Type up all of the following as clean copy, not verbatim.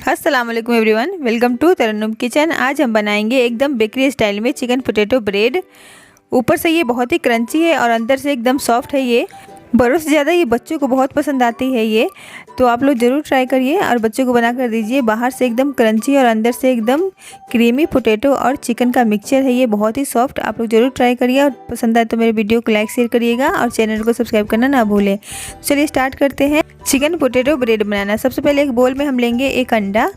अस्सलाम वालेकुम everyone, welcome to Tarannum kitchen. आज हम बनाएंगे एकदम बेकरी स्टाइल में चिकन पोटैटो ब्रेड। ऊपर से ये बहुत ही क्रंची है और अंदर से एकदम सॉफ्ट है। ये बड़ों से ज़्यादा ये बच्चों को बहुत पसंद आती है ये, तो आप लोग ज़रूर ट्राई करिए और बच्चों को बना कर दीजिए। बाहर से एकदम क्रंची और अंदर से एकदम क्रीमी पोटैटो और चिकन का मिक्सचर है ये, बहुत ही सॉफ्ट। आप लोग ज़रूर ट्राई करिए और पसंद आए तो मेरे वीडियो को लाइक शेयर करिएगा और चैनल को सब्सक्राइब करना ना भूलें। चलिए स्टार्ट करते हैं चिकन पोटैटो ब्रेड बनाना। सबसे पहले एक बोल में हम लेंगे एक अंडा,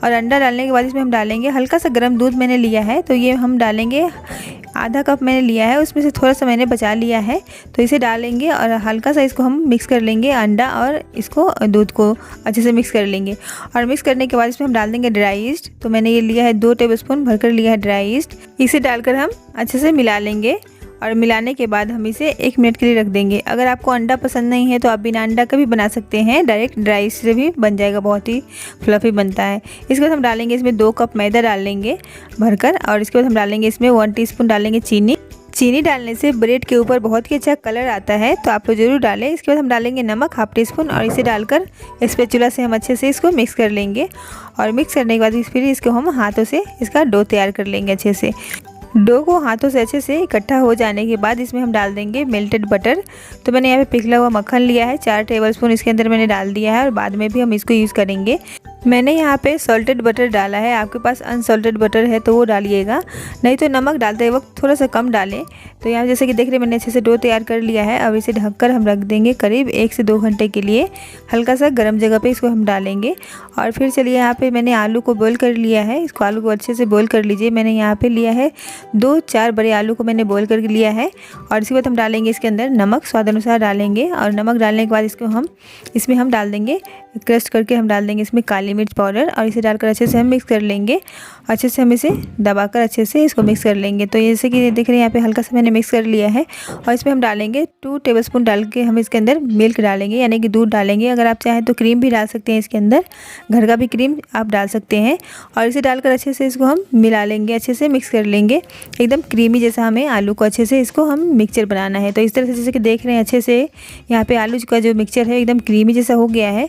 और अंडा डालने के बाद इसमें हम डालेंगे हल्का सा गर्म दूध मैंने लिया है, तो ये हम डालेंगे आधा कप मैंने लिया है, उसमें से थोड़ा सा मैंने बचा लिया है, तो इसे डालेंगे और हल्का सा इसको हम मिक्स कर लेंगे। अंडा और इसको दूध को अच्छे से मिक्स कर लेंगे। और मिक्स करने के बाद इसमें हम डाल देंगे ड्राई ईस्ट। तो मैंने ये लिया है 2 टेबलस्पून भरकर लिया है ड्राई ईस्ट। इसे डालकर हम अच्छे से मिला लेंगे और मिलाने के बाद हम इसे 1 मिनट के लिए रख देंगे। अगर आपको अंडा पसंद नहीं है तो आप बिना अंडा का भी बना सकते हैं, डायरेक्ट ड्राई से भी बन जाएगा, बहुत ही फ्लफी बनता है। इसके बाद हम डालेंगे इसमें 2 कप मैदा डाल लेंगे भरकर, और इसके बाद हम डालेंगे इसमें 1 टीस्पून डालेंगे चीनी। चीनी डालने से ब्रेड के ऊपर बहुत ही अच्छा कलर आता है, तो आप लोग ज़रूर डालें। इसके बाद हम डालेंगे नमक 1/2 टीस्पून, और इसे डालकर स्पैचुला से हम अच्छे से इसको मिक्स कर लेंगे। और मिक्स करने के बाद फिर इसको हम हाथों से इसका डो तैयार कर लेंगे अच्छे से। डो को हाथों से अच्छे से इकट्ठा हो जाने के बाद इसमें हम डाल देंगे मेल्टेड बटर। तो मैंने यहाँ पे पिघला हुआ मक्खन लिया है, 4 टेबलस्पून इसके अंदर मैंने डाल दिया है, और बाद में भी हम इसको यूज़ करेंगे। मैंने यहाँ पे सॉल्टेड बटर डाला है, आपके पास अनसॉल्टेड बटर है तो वो डालिएगा, नहीं तो नमक डालते वक्त थोड़ा सा कम डालें। तो यहाँ जैसे कि देख रहे हैं मैंने अच्छे से डो तैयार कर लिया है। अब इसे ढककर हम रख देंगे करीब 1 से 2 घंटे के लिए। हल्का सा गर्म जगह पे इसको हम डालेंगे। और फिर चलिए यहाँ पे मैंने आलू को बॉईल कर लिया है, इसको आलू को अच्छे से बॉईल कर लीजिए। मैंने यहाँ पे लिया है 2-4 बड़े आलू को मैंने बॉईल करके लिया है। और इसके बाद हम डालेंगे इसके अंदर नमक स्वाद अनुसार डालेंगे, और नमक डालने के बाद इसमें हम डाल देंगे क्रश करके हम डाल देंगे इसमें काली मिर्च पाउडर, और इसे डालकर अच्छे से हम मिक्स कर लेंगे। अच्छे से हम इसे दबाकर अच्छे से इसको मिक्स कर लेंगे। तो जैसे कि देख रहे हैं यहाँ पे हल्का सा मैंने मिक्स कर लिया है, और इसमें हम डालेंगे 2 टेबलस्पून डाल के हम इसके अंदर मिल्क डालेंगे, यानी कि दूध डालेंगे। अगर आप चाहें तो क्रीम भी डाल सकते हैं इसके अंदर, घर का भी क्रीम आप डाल सकते हैं। और इसे डालकर अच्छे से इसको हम मिला लेंगे, अच्छे से मिक्स कर लेंगे एकदम क्रीमी जैसा। हमें आलू को अच्छे से इसको हम मिक्सचर बनाना है। तो इस तरह से जैसे कि देख रहे हैं अच्छे से यहाँ पे आलू का जो मिक्सचर है एकदम क्रीमी जैसा हो गया है।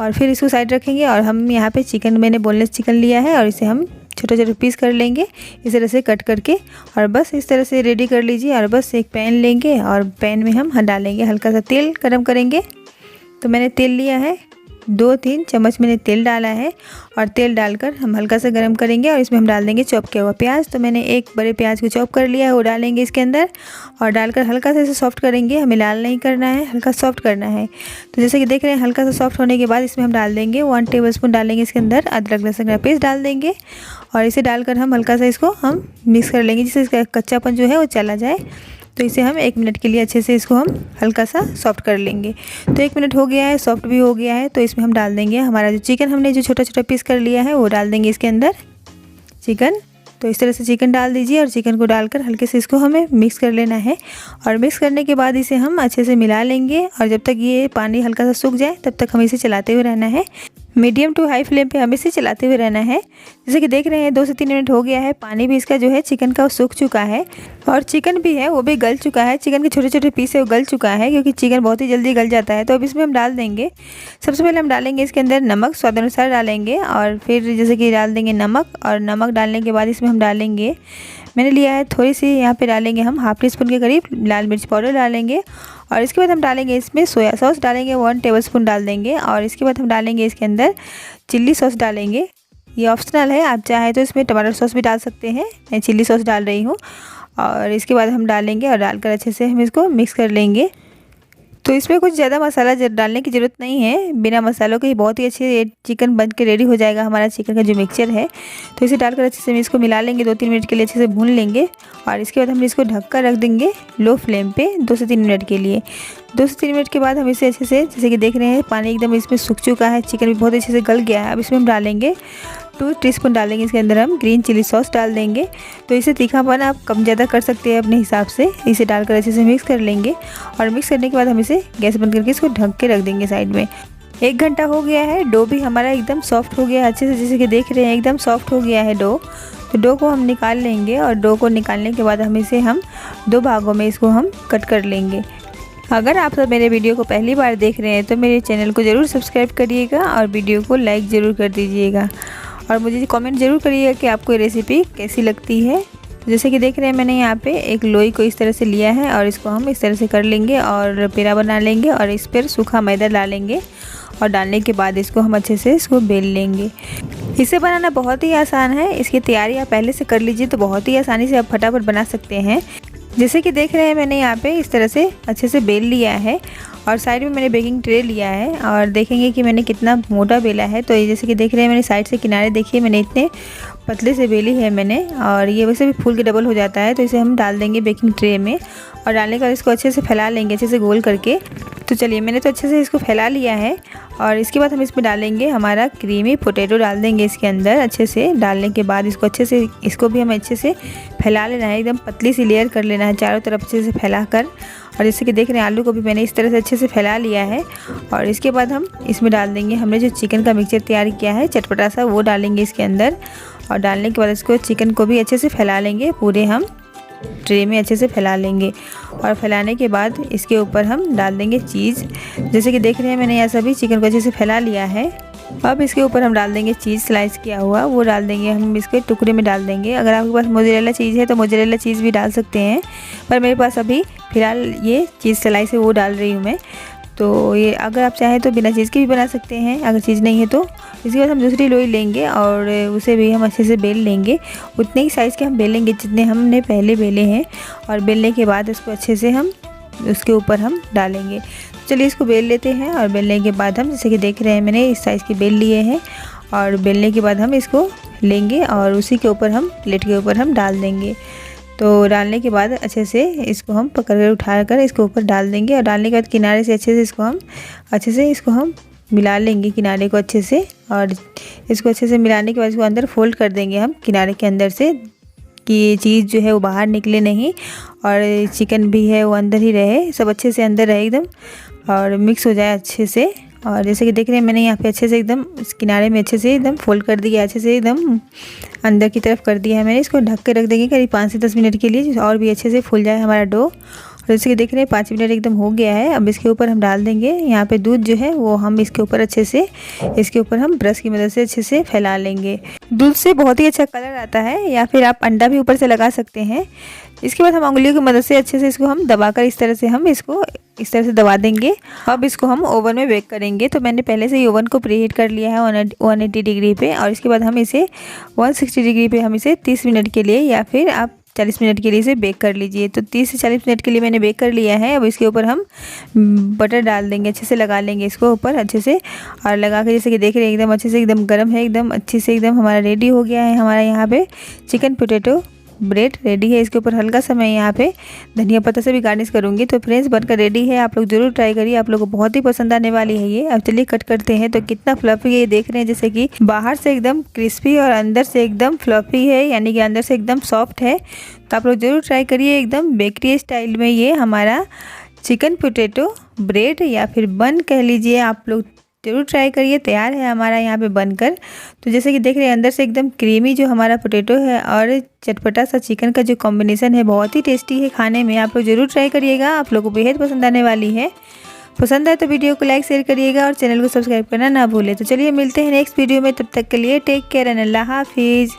और फिर इसको साइड रखेंगे, और हम यहाँ पे चिकन मैंने बोनलेस चिकन लिया है, और इसे हम छोटे छोटे पीस कर लेंगे इस तरह से कट करके। और बस इस तरह से रेडी कर लीजिए। और बस एक पैन लेंगे, और पैन में हम डालेंगे हल्का सा तेल गरम करेंगे। तो मैंने तेल लिया है, 2-3 चम्मच मैंने तेल डाला है, और तेल डालकर हम हल्का सा गरम करेंगे। और इसमें हम डाल देंगे चॉप किया हुआ प्याज। तो मैंने 1 बड़े प्याज को चॉप कर लिया है, वो डालेंगे इसके अंदर, और डालकर हल्का सा इसे सॉफ्ट करेंगे। हमें लाल नहीं करना है, हल्का सॉफ्ट करना है। तो जैसे कि देख रहे हैं हल्का सा सॉफ्ट होने के बाद इसमें हम डाल देंगे 1 टेबलस्पून डालेंगे इसके अंदर अदरक लहसुन का पेस्ट डाल देंगे। और इसे डालकर हम हल्का सा इसको हम मिक्स कर लेंगे, जिससे इसका कच्चापन जो है वो चला जाए। तो इसे हम 1 मिनट के लिए अच्छे से इसको हम हल्का सा सॉफ्ट कर लेंगे। तो 1 मिनट हो गया है, सॉफ्ट भी हो गया है। तो इसमें हम डाल देंगे हमारा जो चिकन हमने जो छोटा छोटा पीस कर लिया है वो डाल देंगे इसके अंदर चिकन। तो इस तरह से चिकन डाल दीजिए, और चिकन को डालकर हल्के से इसको हमें मिक्स कर लेना है। और मिक्स करने के बाद इसे हम अच्छे से मिला लेंगे, और जब तक ये पानी हल्का सा सूख जाए तब तक हमें इसे चलाते हुए रहना है। मीडियम टू हाई फ्लेम पे हमें इसे चलाते हुए रहना है। जैसे कि देख रहे हैं 2 से 3 मिनट हो गया है, पानी भी इसका जो है चिकन का वो सूख चुका है, और चिकन भी है वो भी गल चुका है। चिकन के छोटे छोटे पीस है वो गल चुका है, क्योंकि चिकन बहुत ही जल्दी गल जाता है। तो अब इसमें हम डाल देंगे, सबसे पहले हम डालेंगे इसके अंदर नमक स्वाद अनुसार डालेंगे। और फिर जैसे कि डाल देंगे नमक, और नमक डालने के बाद इसमें हम डालेंगे, मैंने लिया है थोड़ी सी, यहाँ पे डालेंगे हम 1/2 टीस्पून के करीब लाल मिर्च पाउडर डालेंगे। और इसके बाद हम डालेंगे इसमें सोया सॉस डालेंगे, 1 टेबलस्पून डाल देंगे। और इसके बाद हम डालेंगे इसके अंदर चिल्ली सॉस डालेंगे, ये ऑप्शनल है, आप चाहे तो इसमें टमाटर सॉस भी डाल सकते हैं, मैं चिल्ली सॉस डाल रही हूँ। और इसके बाद हम डालेंगे, और डालकर अच्छे से हम इसको मिक्स कर लेंगे। तो इसमें कुछ ज़्यादा मसाला डालने की ज़रूरत नहीं है, बिना मसालों के ही बहुत ही अच्छे चिकन बन के रेडी हो जाएगा हमारा चिकन का जो मिक्सचर है। तो इसे डालकर अच्छे से हम इसको मिला लेंगे, 2-3 मिनट के लिए अच्छे से भून लेंगे। और इसके बाद हम इसको ढककर रख देंगे लो फ्लेम पे 2 से 3 मिनट के लिए। 2 से 3 मिनट के बाद हम इसे अच्छे से, जैसे कि देख रहे हैं पानी एकदम इसमें सूख चुका है, चिकन भी बहुत अच्छे से गल गया है। अब इसमें हम डालेंगे 2 टीस्पून डालेंगे इसके अंदर हम ग्रीन चिली सॉस डाल देंगे। तो इसे तीखापन आप कम ज़्यादा कर सकते हैं अपने हिसाब से। इसे डालकर अच्छे से मिक्स कर लेंगे, और मिक्स करने के बाद हम इसे गैस बंद करके इसको ढक के रख देंगे साइड में। 1 घंटा हो गया है, डो भी हमारा एकदम सॉफ्ट हो गया है अच्छे से, जैसे कि देख रहे हैं एकदम सॉफ्ट हो गया है डो। तो डो को हम निकाल लेंगे, और डो को निकालने के बाद हम 2 भागों में इसको हम कट कर लेंगे। अगर आप सब मेरे वीडियो को पहली बार देख रहे हैं तो मेरे चैनल को ज़रूर सब्सक्राइब करिएगा और वीडियो को लाइक ज़रूर कर दीजिएगा और मुझे कमेंट ज़रूर करिएगा कि आपको ये रेसिपी कैसी लगती है। तो जैसे कि देख रहे हैं मैंने यहाँ पे एक लोई को इस तरह से लिया है और इसको हम इस तरह से कर लेंगे और पेड़ा बना लेंगे और इस पर सूखा मैदा डालेंगे और डालने के बाद इसको हम अच्छे से इसको बेल लेंगे। इसे बनाना बहुत ही आसान है, इसकी तैयारी आप पहले से कर लीजिए तो बहुत ही आसानी से आप फटाफट बना सकते हैं। जैसे कि देख रहे हैं मैंने यहाँ पे इस तरह से अच्छे से बेल लिया है और साइड में मैंने बेकिंग ट्रे लिया है और देखेंगे कि मैंने कितना मोटा बेला है। तो ये जैसे कि देख रहे हैं मैंने साइड से किनारे देखिए मैंने इतने पतले से बेली है मैंने और ये वैसे भी फूल के डबल हो जाता है। तो इसे हम डाल देंगे बेकिंग ट्रे में और डालने के बाद इसको अच्छे से फैला लेंगे अच्छे से गोल करके। तो चलिए मैंने तो अच्छे से इसको फैला लिया है और इसके बाद हम इसमें डालेंगे हमारा क्रीमी पोटैटो डाल देंगे इसके अंदर। अच्छे से डालने के बाद इसको अच्छे से इसको भी हमें अच्छे से फैला लेना है, एकदम पतली सी लेयर कर लेना है चारों तरफ अच्छे से फैला कर। और जैसे कि देख रहे हैं आलू को भी मैंने इस तरह से अच्छे से फैला लिया है और इसके बाद हम इसमें डाल देंगे हमने जो चिकन का मिक्सचर तैयार किया है चटपटा सा, वो डालेंगे इसके अंदर और डालने के बाद इसको चिकन को भी अच्छे से फैला लेंगे, पूरे हम ट्रे में अच्छे से फैला लेंगे। और फैलाने के बाद इसके ऊपर हम डाल देंगे चीज़। जैसे कि देख रहे हैं मैंने यहाँ सभी चिकन को अच्छे से फैला लिया है। अब इसके ऊपर हम डाल देंगे चीज़ स्लाइस किया हुआ, वो डाल देंगे हम इसके टुकड़े में डाल देंगे। अगर आपके पास मोज़रेला चीज़ है तो मोज़रेला चीज़ भी डाल सकते हैं, पर मेरे पास अभी फ़िलहाल ये चीज़ स्लाइस है वो डाल रही हूँ मैं। तो ये अगर आप चाहें तो बिना चीज़ के भी बना सकते हैं अगर चीज़ नहीं है तो। इसके बाद हम दूसरी लोई लेंगे और उसे भी हम अच्छे से बेल लेंगे, उतने ही साइज़ के हम बेलेंगे जितने हमने पहले बेले हैं। और बेलने के बाद इसको अच्छे से हम उसके ऊपर हम डालेंगे। चलिए इसको बेल लेते हैं और बेलने के बाद हम जैसे कि देख रहे हैं मैंने इस साइज़ के बेल लिए हैं और बेलने के बाद हम इसको लेंगे और उसी के ऊपर हम प्लेट के ऊपर हम डाल देंगे। तो डालने के बाद अच्छे से इसको हम पकड़ कर उठा कर इसको ऊपर डाल देंगे और डालने के बाद किनारे से अच्छे से इसको हम मिला लेंगे किनारे को अच्छे से। और इसको अच्छे से मिलाने के बाद इसको अंदर फोल्ड कर देंगे हम किनारे के अंदर से कि ये चीज़ जो है वो बाहर निकले नहीं और चिकन भी है वो अंदर ही रहे, सब अच्छे से अंदर रहे एकदम और मिक्स हो जाए अच्छे से। और जैसे कि देख रहे हैं मैंने यहाँ पे अच्छे से एकदम इस किनारे में अच्छे से एकदम फोल्ड कर दिया, अच्छे से एकदम अंदर की तरफ कर दिया है मैंने। इसको ढक के रख देंगे करीब 5 से 10 मिनट के लिए और भी अच्छे से फूल जाए हमारा डो। और जैसे कि देख रहे हैं 5 मिनट एकदम हो गया है। अब इसके ऊपर हम डाल देंगे यहाँ पे दूध जो है वो हम इसके ऊपर अच्छे से इसके ऊपर हम ब्रश की मदद से अच्छे से फैला लेंगे। दूध से बहुत ही अच्छा कलर आता है या फिर आप अंडा भी ऊपर से लगा सकते हैं। इसके बाद हम उंगलियों की मदद से अच्छे से इसको हम दबाकर इस तरह से हम इसको इस तरह से दबा देंगे। अब इसको हम ओवन में बेक करेंगे। तो मैंने पहले से ही ओवन को प्रीहीट कर लिया है 180 डिग्री पे और इसके बाद हम इसे 160 डिग्री पे हम इसे 30 मिनट के लिए या फिर आप 40 मिनट के लिए इसे बेक कर लीजिए। तो 30 से 40 मिनट के लिए मैंने बेक कर लिया है। अब इसके ऊपर हम बटर डाल देंगे, अच्छे से लगा लेंगे इसको ऊपर अच्छे से और लगा के जैसे कि देख रहे हैं एकदम अच्छे से एकदम गर्म है, एकदम अच्छे से एकदम हमारा रेडी हो गया है। हमारा यहाँ पे चिकन पोटैटो ब्रेड रेडी है। इसके ऊपर हल्का सा मैं यहाँ पे धनिया पत्ता से भी गार्निश करूँगी। तो फ्रेंड्स बनकर रेडी है, आप लोग ज़रूर ट्राई करिए, आप लोगों को बहुत ही पसंद आने वाली है ये। अब चलिए कट करते हैं। तो कितना फ्लफी है ये देख रहे हैं, जैसे कि बाहर से एकदम क्रिस्पी और अंदर से एकदम फ्लफी है, यानी कि अंदर से एकदम सॉफ्ट है। तो आप लोग ज़रूर ट्राई करिए, एकदम बेकरी स्टाइल में ये हमारा चिकन पोटैटो ब्रेड या फिर बन कह लीजिए, आप लोग ज़रूर ट्राई करिए। तैयार है हमारा यहाँ पे बनकर। तो जैसे कि देख रहे हैं अंदर से एकदम क्रीमी जो हमारा पोटैटो है और चटपटा सा चिकन का जो कॉम्बिनेशन है बहुत ही टेस्टी है खाने में। आप लोग ज़रूर ट्राई करिएगा, आप लोगों को बेहद पसंद आने वाली है। पसंद आए तो वीडियो को लाइक शेयर करिएगा और चैनल को सब्सक्राइब करना ना भूलें। तो चलिए मिलते हैं नेक्स्ट वीडियो में, तब तक के लिए टेक केयर एंड अल्लाह हाफिज़।